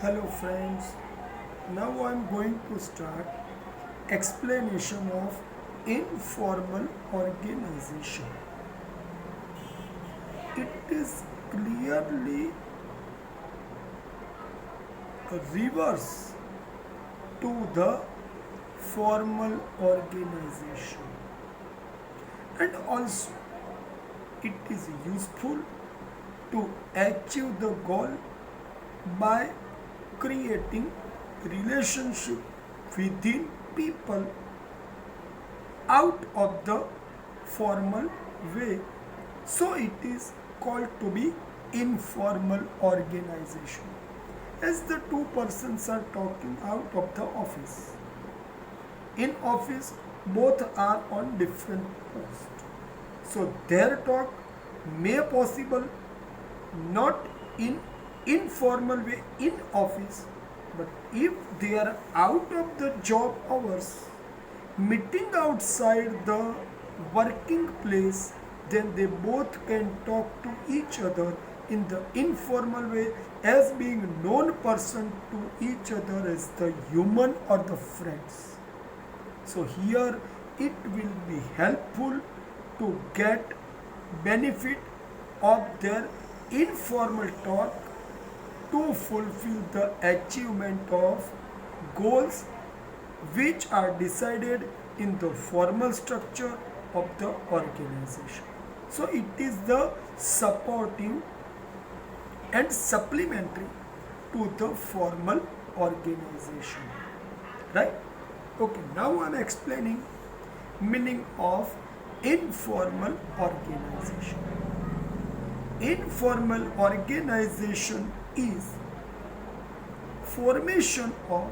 Hello friends, now I am going to start explanation of informal organization. It is clearly a reverse to the formal organization, and also it is useful to achieve the goal by creating relationship within people out of the formal way. So it is called to be informal organization, as the two persons are talking out of the office. In office both are on different posts, so their talk may possible not in informal way in office, but if they are out of the job hours meeting outside the working place, then they both can talk to each other in the informal way, as being known person to each other as the human or the friends. So here it will be helpful to get benefit of their informal talk to fulfill the achievement of goals which are decided in the formal structure of the organization. So it is the supportive and supplementary to the formal organization, right? Okay, now I am explaining meaning of informal organization. Informal organization is formation of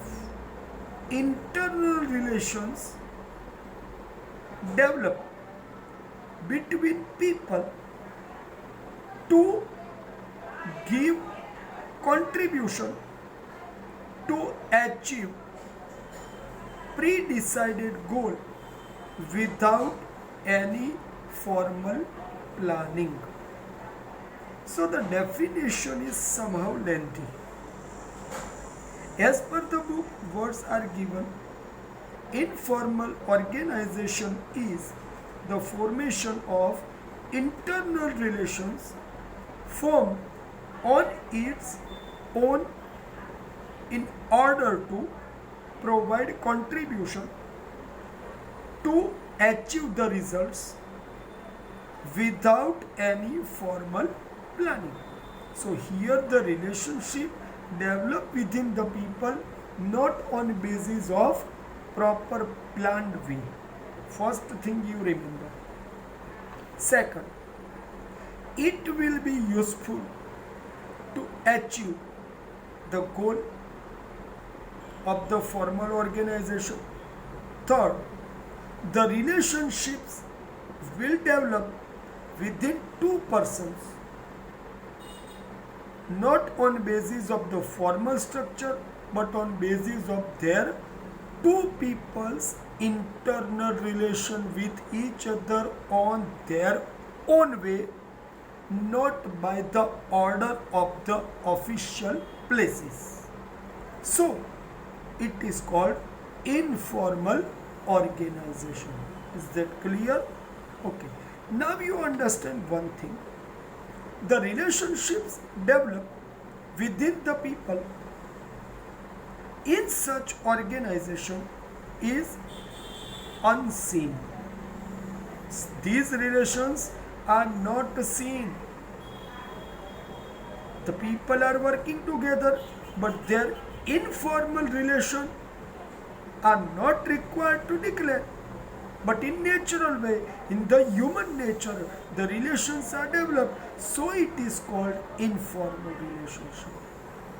internal relations developed between people to give contribution to achieve pre-decided goal without any formal planning. So the definition is somehow lengthy. As per the book, words are given. Informal organization is the formation of internal relations formed on its own in order to provide contribution to achieve the results without any formal planning. So here the relationship develop within the people, not on basis of proper planned way. First thing you remember. Second, it will be useful to achieve the goal of the formal organization. Third, the relationships will develop within two persons, not on basis of the formal structure, but on basis of their two people's internal relation with each other on their own way, not by the order of the official places. So it is called informal organization. Is that clear? Okay. Now you understand one thing. The relationships develop within the people in such organization is unseen. These relations are not seen. The people are working together, but their informal relation are not required to declare. But in natural way, in the human nature, the relations are developed. So it is called informal relationship.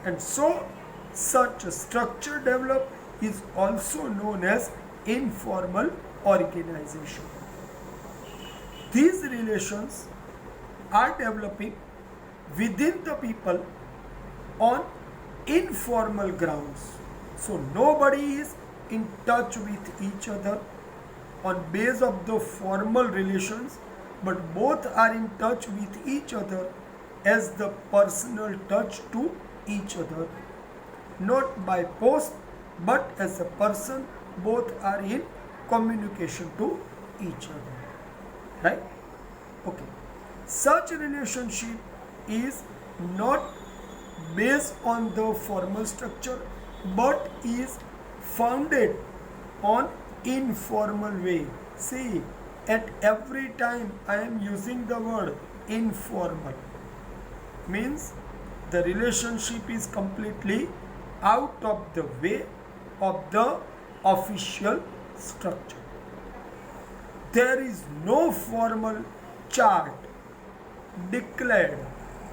And so such a structure developed is also known as informal organization. These relations are developing within the people on informal grounds. So nobody is in touch with each other on base of the formal relations, but both are in touch with each other as the personal touch to each other. not by post but as a person. Both are in communication to each other, right? Okay, such relationship is not based on the formal structure but is founded on informal way. See, at every time I am using the word informal, means the relationship is completely out of the way of the official structure. There is no formal chart declared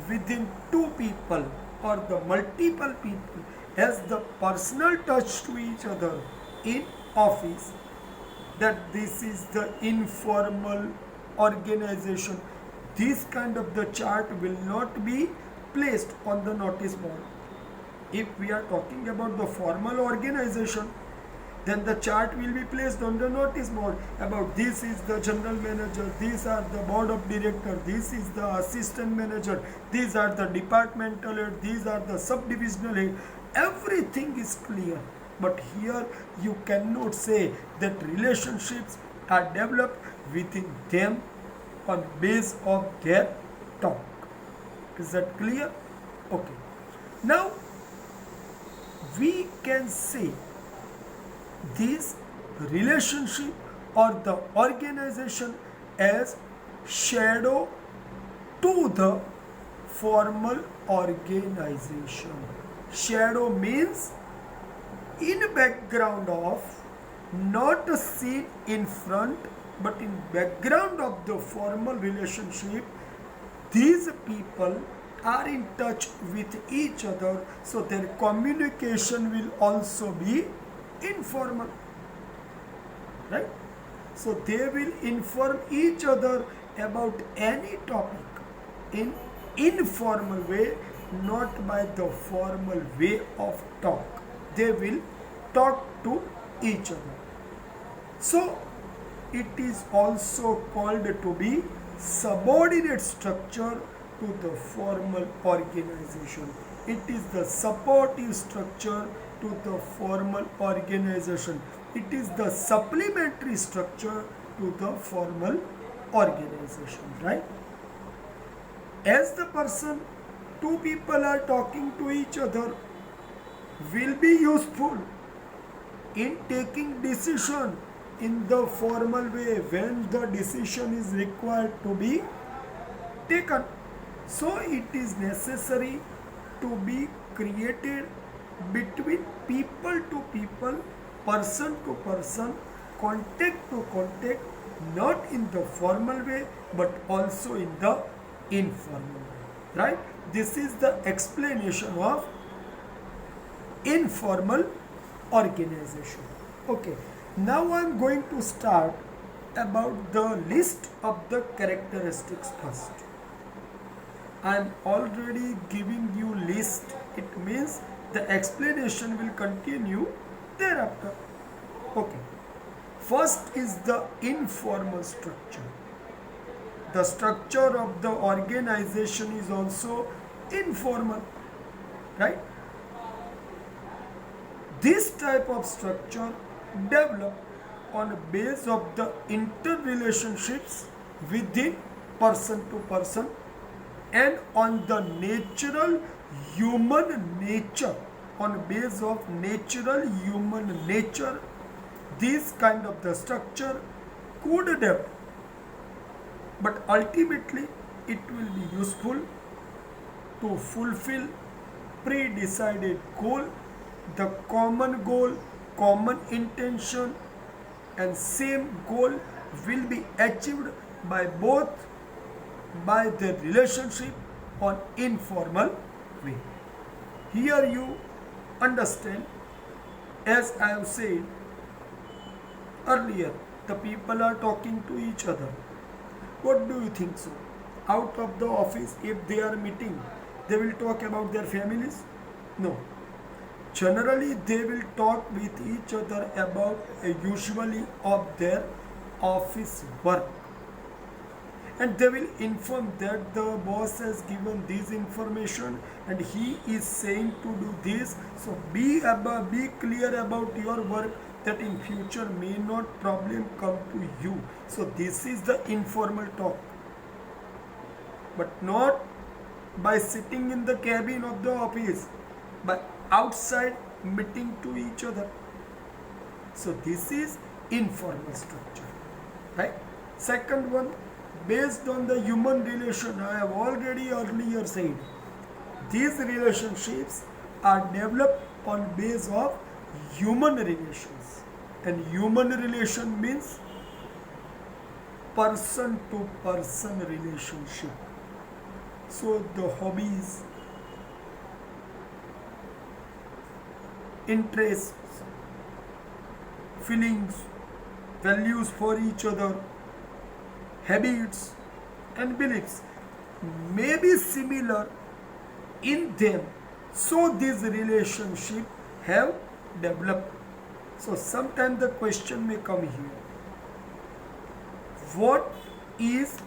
within two people or the multiple people has the personal touch to each other in office that this is the informal organization. This kind of the chart will not be placed on the notice board. If we are talking about the formal organization, then the chart will be placed on the notice board about this is the general manager, these are the board of director, this is the assistant manager, these are the departmental head, these are the subdivisional head. Everything is clear. But here you cannot say that relationships are developed within them on base of their talk. Is that clear? Okay. Now we can say this relationship or the organization as shadow to the formal organization. Shadow means in background of, not seen in front, but in background of the formal relationship, these people are in touch with each other, so their communication will also be informal, right? So they will inform each other about any topic in informal way, not by the formal way of talk. They will talk to each other. So it is also called to be subordinate structure to the formal organization. It is the supportive structure to the formal organization. It is the supplementary structure to the formal organization, right? As the person, two people are talking to each other, will be useful in taking decision in the formal way when the decision is required to be taken. So it is necessary to be created between people to people, person to person, contact to contact, not in the formal way but also in the informal way, right? This is the explanation of informal organization. Okay, now I am going to start about the list of the characteristics first. I am already giving you list. It means the explanation will continue thereafter. Okay, first is the informal structure. The structure of the organization is also informal, right? This type of structure developed on a base of the interrelationships within person to person and on the natural human nature, on base of natural human nature. This kind of the structure could develop, but ultimately it will be useful to fulfill pre-decided goal. The common goal, common intention and same goal will be achieved by both by the relationship on informal way. Here you understand, as I have said earlier, the people are talking to each other. What do you think so? Out of the office, if they are meeting, they will talk about their families? No. Generally, they will talk with each other about usually of their office work. and they will inform that the boss has given this information and he is saying to do this. So be clear about your work, that in future may not problem come to you. So this is the informal talk, but not by sitting in the cabin of the office, but outside meeting to each other. So this is informal structure, right? Second one, based on the human relation, I have already earlier said, these relationships are developed on base of human relations, and human relation means person to person relationship. So the hobbies, interests, feelings, values for each other, habits and beliefs may be similar in them, so this relationship have developed. So sometimes the question may come here, what is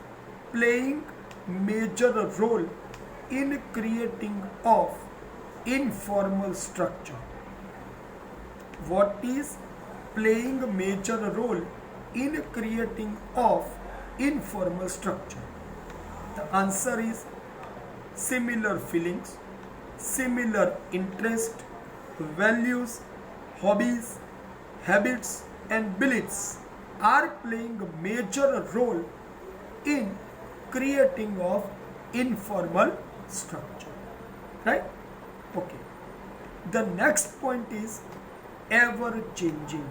playing major role in creating of informal structure? What is playing a major role in creating of informal structure? The answer is similar feelings, similar interest, values, hobbies, habits and beliefs are playing a major role in creating of informal structure, right? Okay, the next point is ever changing.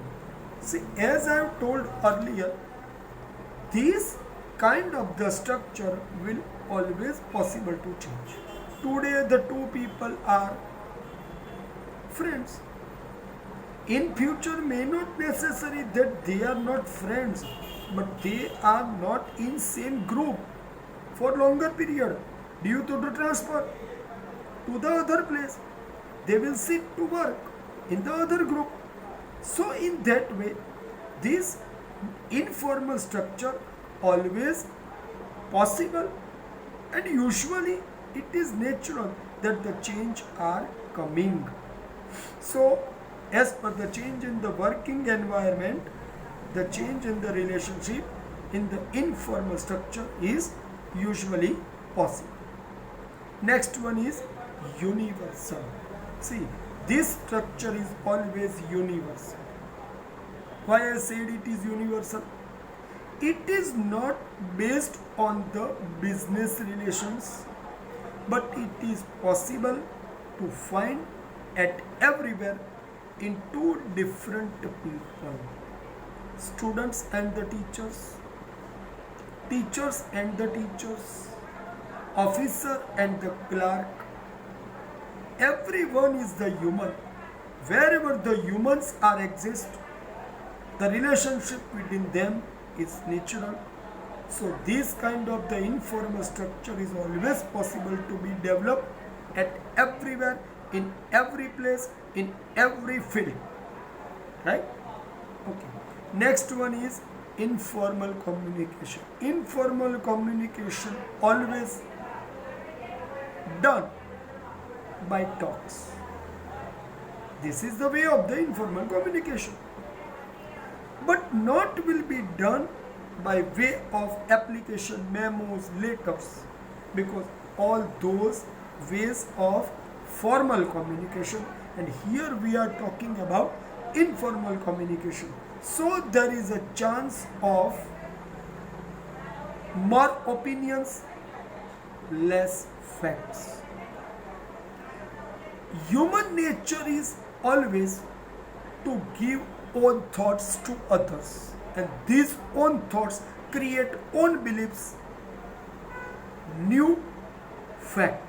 See, as I have told earlier, this kind of the structure will always possible to change. Today the two people are friends. In future may not necessary that they are not friends, but they are not in same group for longer period due to the transfer to the other place. They will sit to work in the other group. So in that way, this informal structure always possible, and usually it is natural that the change are coming. So as per the change in the working environment, the change in the relationship in the informal structure is usually possible. Next one is universal. See, this structure is always universal. Why I said it is universal? It is not based on the business relations, but it is possible to find at everywhere in two different people: students and the teachers, teachers and the teachers, officer and the clerk. Everyone is the human. Wherever the humans are exist, the relationship between them is natural. So this kind of the informal structure is always possible to be developed at everywhere, in every place, in every field, right? Okay. Next one is informal communication. Informal communication always done by talks. This is the way of the informal communication, but not will be done by way of application, memos, letters, because all those ways of formal communication, and here we are talking about informal communication. So there is a chance of more opinions, less facts. Human nature is always to give own thoughts to others, and these own thoughts create own beliefs, new fact.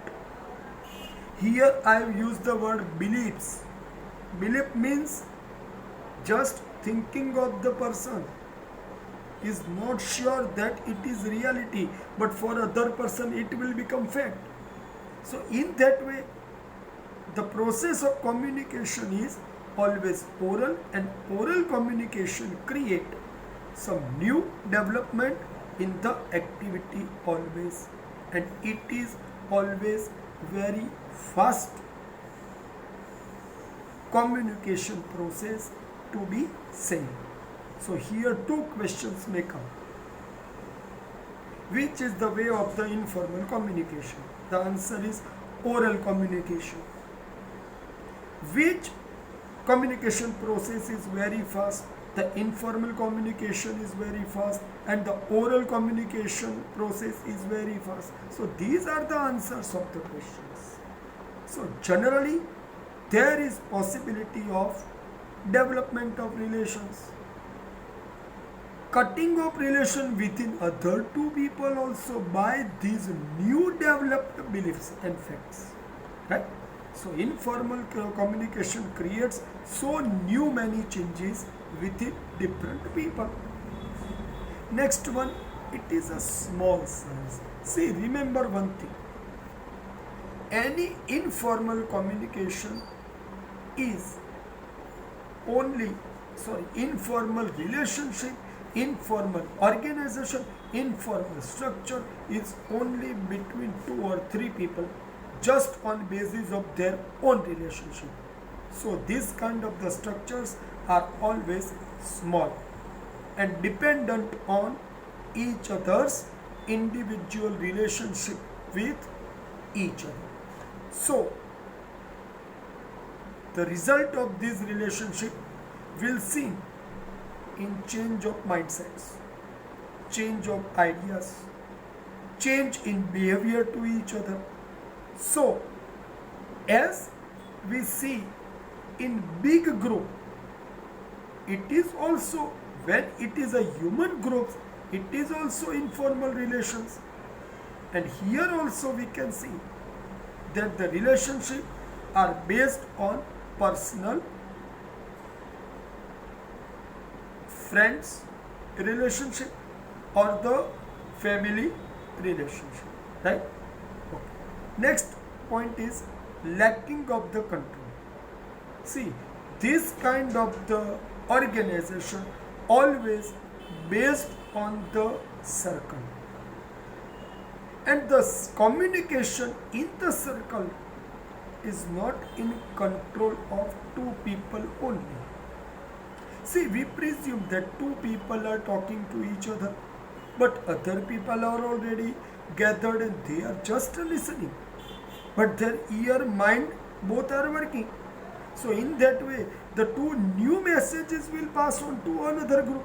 Here I have used the word beliefs. Belief means just thinking of the person is not sure that it is reality, but for other person it will become fact. So in that way, the process of communication is always oral, and oral communication create some new development, in the activity always, and it is always very fast communication process to be same. So here two questions may come. Which is the way of the informal communication? The answer is oral communication. Which communication process is very fast? The informal communication is very fast, and the oral communication process is very fast. So these are the answers of the questions. So generally there is possibility of development of relations, cutting of relation within other two people also by these new developed beliefs and facts, right? So informal communication creates so new many changes within different people. Next one, it is a small size. See, remember one thing, any informal communication is only, informal relationship, informal organization, informal structure is only between two or three people, just on basis of their own relationship. So this kind of the structures are always small and dependent on each other's individual relationship with each other. So the result of this relationship will see in change of mindsets, change of ideas, change in behavior to each other. So as we see in big group, it is also, when it is a human group, it is also informal relations. And here also we can see that the relationship are based on personal, friends relationship, or the family relationship, right? Okay. Next point is lacking of the control. See, this kind of the organization always based on the circle, and the communication in the circle is not in control of two people only. See, we presume that two people are talking to each other, but other people are already gathered and they are just listening, but their ear, mind, both are working. So in that way, the two new messages will pass on to another group.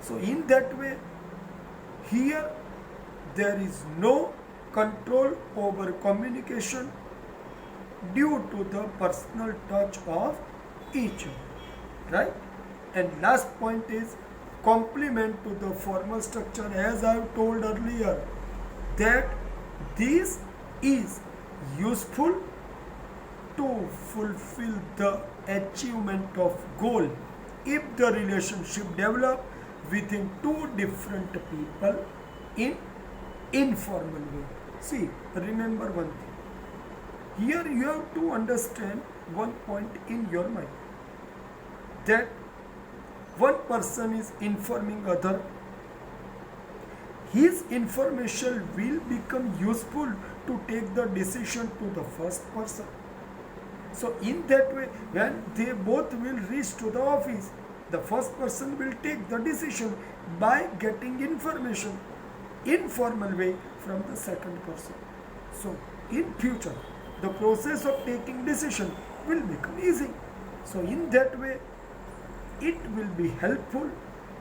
So in that way, here there is no control over communication due to the personal touch of each other, right? And last point is complement to the formal structure, as I have told earlier, that this is useful to fulfill the achievement of goal if the relationship develop within two different people in informal way. See, remember one thing. Here you have to understand one point in your mind, that one person is informing other, his information will become useful to take the decision to the first person. So in that way, when they both will reach to the office, the first person will take the decision by getting information informal way from the second person. So in future, the process of taking decision will become easy. So in that way, it will be helpful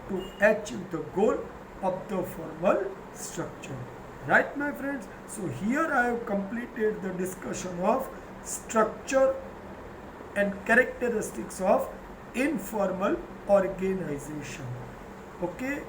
to achieve the goal of the formal structure. Right, my friends? So here I have completed the discussion of structure and characteristics of informal organization. Okay.